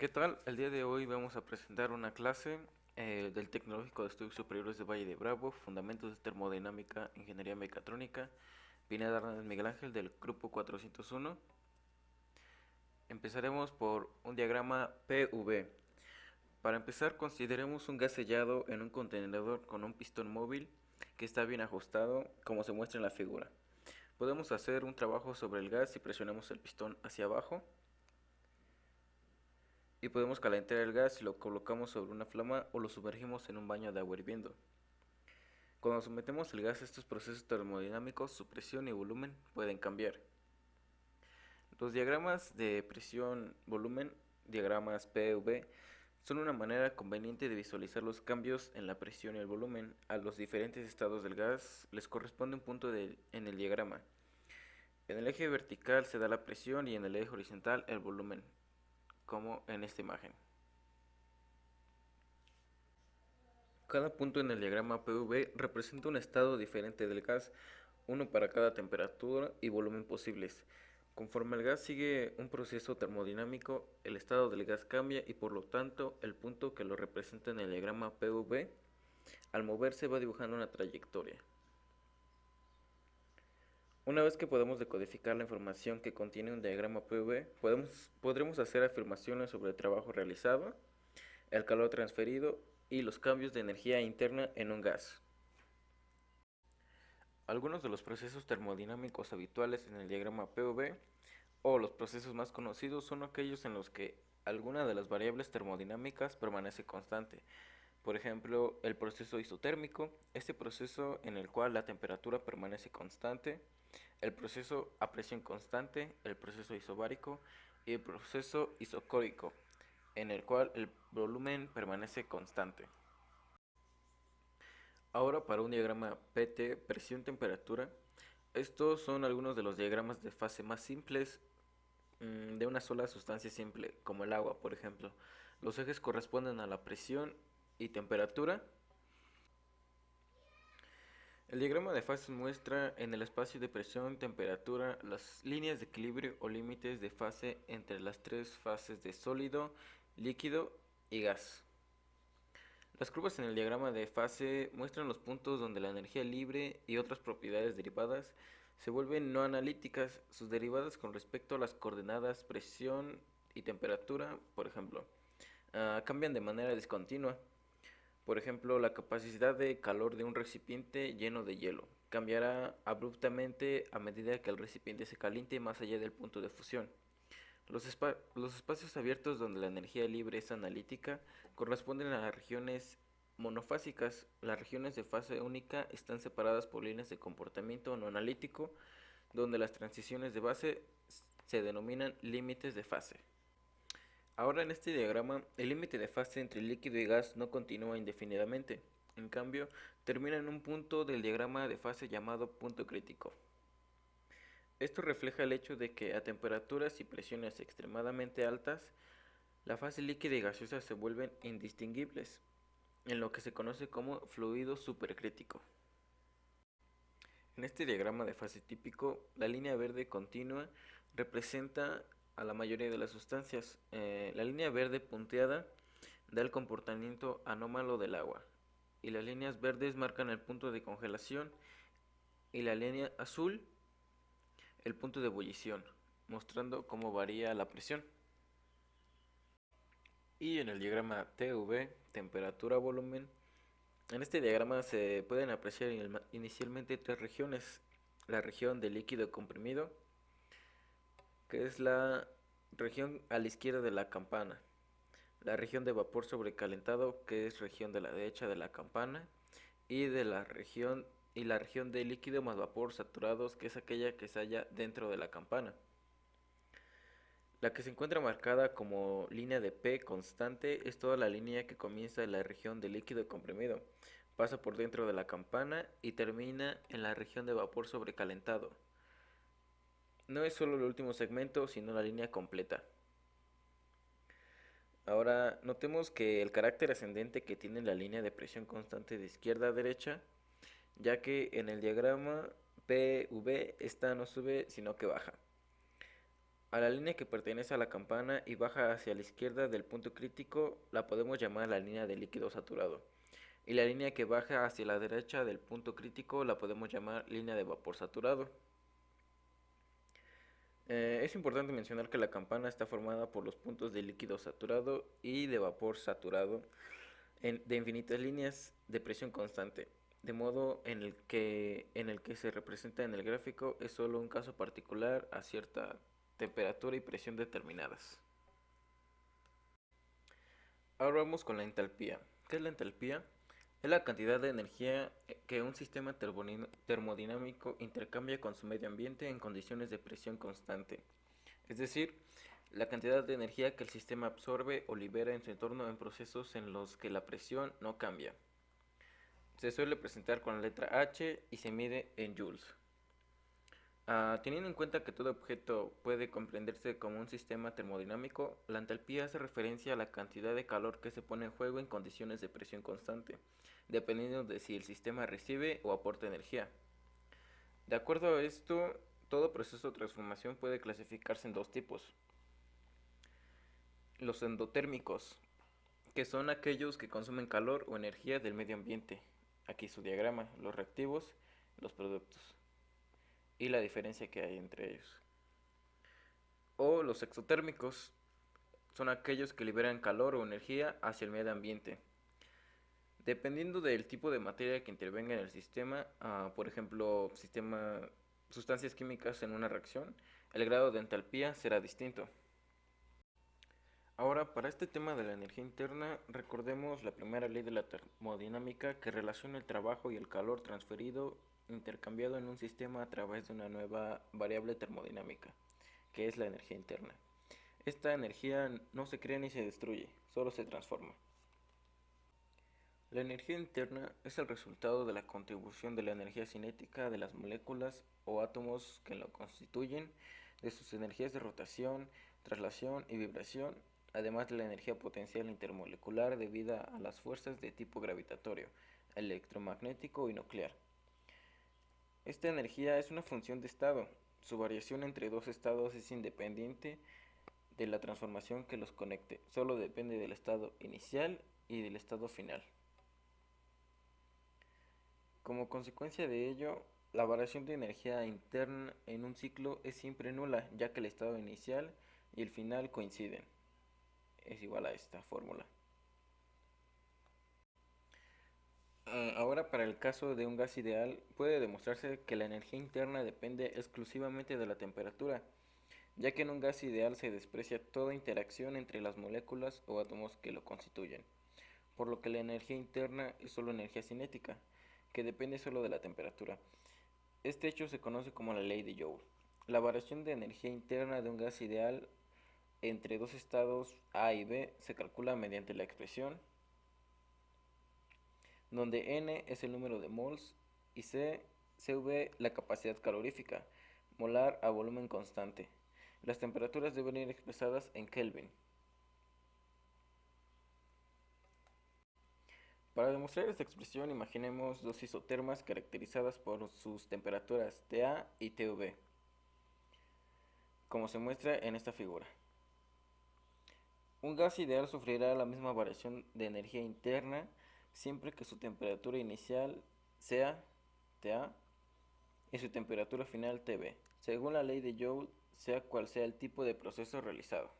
¿Qué tal? El día de hoy vamos a presentar una clase del Tecnológico de Estudios Superiores de Valle de Bravo, Fundamentos de Termodinámica, Ingeniería Mecatrónica, Pineda Hernández Miguel Ángel del Grupo 401. Empezaremos por un diagrama PV. Para empezar, consideremos un gas sellado en un contenedor con un pistón móvil que está bien ajustado, como se muestra en la figura. Podemos hacer un trabajo sobre el gas si presionamos el pistón hacia abajo y podemos calentar el gas si lo colocamos sobre una flama o lo sumergimos en un baño de agua hirviendo. Cuando sometemos el gas a estos procesos termodinámicos, su presión y volumen pueden cambiar. Los diagramas de presión-volumen, diagramas PV, son una manera conveniente de visualizar los cambios en la presión y el volumen. A los diferentes estados del gas les corresponde un punto en el diagrama. En el eje vertical se da la presión y en el eje horizontal el volumen, como en esta imagen. Cada punto en el diagrama PV representa un estado diferente del gas, uno para cada temperatura y volumen posibles. Conforme el gas sigue un proceso termodinámico, el estado del gas cambia y por lo tanto el punto que lo representa en el diagrama PV al moverse va dibujando una trayectoria. Una vez que podemos decodificar la información que contiene un diagrama PV, podremos hacer afirmaciones sobre el trabajo realizado, el calor transferido y los cambios de energía interna en un gas. Algunos de los procesos termodinámicos habituales en el diagrama PV o los procesos más conocidos son aquellos en los que alguna de las variables termodinámicas permanece constante. Por ejemplo, el proceso isotérmico, este proceso en el cual la temperatura permanece constante, el proceso a presión constante, el proceso isobárico y el proceso isocórico, en el cual el volumen permanece constante. Ahora para un diagrama PT, presión-temperatura, estos son algunos de los diagramas de fase más simples de una sola sustancia simple, como el agua, por ejemplo. Los ejes corresponden a la presión y temperatura. El diagrama de fase muestra en el espacio de presión y temperatura las líneas de equilibrio o límites de fase entre las tres fases de sólido, líquido y gas. Las curvas en el diagrama de fase muestran los puntos donde la energía libre y otras propiedades derivadas se vuelven no analíticas. Sus derivadas con respecto a las coordenadas presión y temperatura, por ejemplo, cambian de manera discontinua. Por ejemplo, la capacidad de calor de un recipiente lleno de hielo cambiará abruptamente a medida que el recipiente se caliente más allá del punto de fusión. Los espacios abiertos donde la energía libre es analítica corresponden a las regiones monofásicas. Las regiones de fase única están separadas por líneas de comportamiento no analítico, donde las transiciones de base se denominan límites de fase. Ahora en este diagrama, el límite de fase entre líquido y gas no continúa indefinidamente. En cambio, termina en un punto del diagrama de fase llamado punto crítico. Esto refleja el hecho de que a temperaturas y presiones extremadamente altas, la fase líquida y gaseosa se vuelven indistinguibles, en lo que se conoce como fluido supercrítico. En este diagrama de fase típico, la línea verde continua representa a la mayoría de las sustancias. La línea verde punteada da el comportamiento anómalo del agua, y las líneas verdes marcan el punto de congelación y la línea azul el punto de ebullición, mostrando cómo varía la presión. Y en el diagrama TV, temperatura-volumen, en este diagrama se pueden apreciar inicialmente tres regiones. La región de líquido comprimido, que es la región a la izquierda de la campana. La región de vapor sobrecalentado, que es región de la derecha de la campana. Y la región de líquido más vapor saturados, que es aquella que se halla dentro de la campana. La que se encuentra marcada como línea de P constante es toda la línea que comienza en la región de líquido comprimido, pasa por dentro de la campana y termina en la región de vapor sobrecalentado. No es solo el último segmento, sino la línea completa. Ahora, notemos que el carácter ascendente que tiene la línea de presión constante de izquierda a derecha, ya que en el diagrama PV esta no sube, sino que baja. A la línea que pertenece a la campana y baja hacia la izquierda del punto crítico la podemos llamar la línea de líquido saturado. Y la línea que baja hacia la derecha del punto crítico la podemos llamar línea de vapor saturado. Es importante mencionar que la campana está formada por los puntos de líquido saturado y de vapor saturado de infinitas líneas de presión constante, de modo en el que se representa en el gráfico es solo un caso particular a cierta temperatura y presión determinadas. Ahora vamos con la entalpía. ¿Qué es la entalpía? Es la cantidad de energía que un sistema termodinámico intercambia con su medio ambiente en condiciones de presión constante. Es decir, la cantidad de energía que el sistema absorbe o libera en su entorno en procesos en los que la presión no cambia. Se suele presentar con la letra H y se mide en joules. Teniendo en cuenta que todo objeto puede comprenderse como un sistema termodinámico, la entalpía hace referencia a la cantidad de calor que se pone en juego en condiciones de presión constante, dependiendo de si el sistema recibe o aporta energía. De acuerdo a esto, todo proceso de transformación puede clasificarse en dos tipos. Los endotérmicos, que son aquellos que consumen calor o energía del medio ambiente. Aquí su diagrama, los reactivos, los productos y la diferencia que hay entre ellos. O los exotérmicos, son aquellos que liberan calor o energía hacia el medio ambiente. Dependiendo del tipo de materia que intervenga en el sistema, por ejemplo, sustancias químicas en una reacción, el grado de entalpía será distinto. Ahora, para este tema de la energía interna, recordemos la primera ley de la termodinámica que relaciona el trabajo y el calor transferido intercambiado en un sistema a través de una nueva variable termodinámica, que es la energía interna. Esta energía no se crea ni se destruye, solo se transforma. La energía interna es el resultado de la contribución de la energía cinética de las moléculas o átomos que lo constituyen, de sus energías de rotación, traslación y vibración, además de la energía potencial intermolecular debida a las fuerzas de tipo gravitatorio, electromagnético y nuclear. Esta energía es una función de estado. Su variación entre dos estados es independiente de la transformación que los conecte, solo depende del estado inicial y del estado final. Como consecuencia de ello, la variación de energía interna en un ciclo es siempre nula, ya que el estado inicial y el final coinciden. Es igual a esta fórmula. Ahora, para el caso de un gas ideal, puede demostrarse que la energía interna depende exclusivamente de la temperatura, ya que en un gas ideal se desprecia toda interacción entre las moléculas o átomos que lo constituyen, por lo que la energía interna es solo energía cinética, que depende solo de la temperatura. Este hecho se conoce como la ley de Joule. La variación de energía interna de un gas ideal entre dos estados A y B se calcula mediante la expresión donde N es el número de mols y CV la capacidad calorífica, molar a volumen constante. Las temperaturas deben ir expresadas en Kelvin. Para demostrar esta expresión, imaginemos dos isotermas caracterizadas por sus temperaturas TA y TV, como se muestra en esta figura. Un gas ideal sufrirá la misma variación de energía interna siempre que su temperatura inicial sea TA y su temperatura final TV, según la ley de Joule, sea cual sea el tipo de proceso realizado.